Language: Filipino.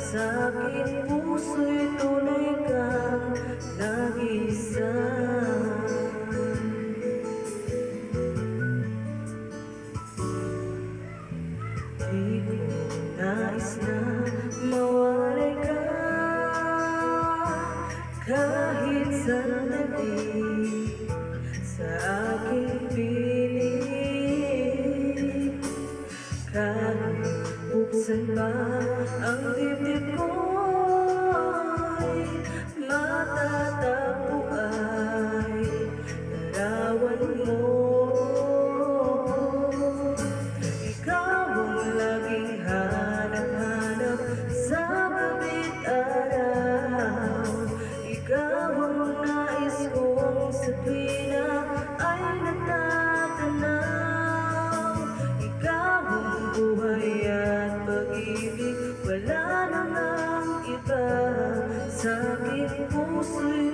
sa aking puso'y tunay kang nag-iisa. Di ko nais na mawalay ka kahit sandali sa aking piling. Kahit buksan ba ang dibdib ko'y matatagpo ay larawan mo. Ikaw ang laging hanap-hanap sa gabi't araw. Ikaw ang nais kong sa tuwina ay natatanaw. Ikaw ang buhay at pag-ibig, wala na ngang iba. Sa aking puso'y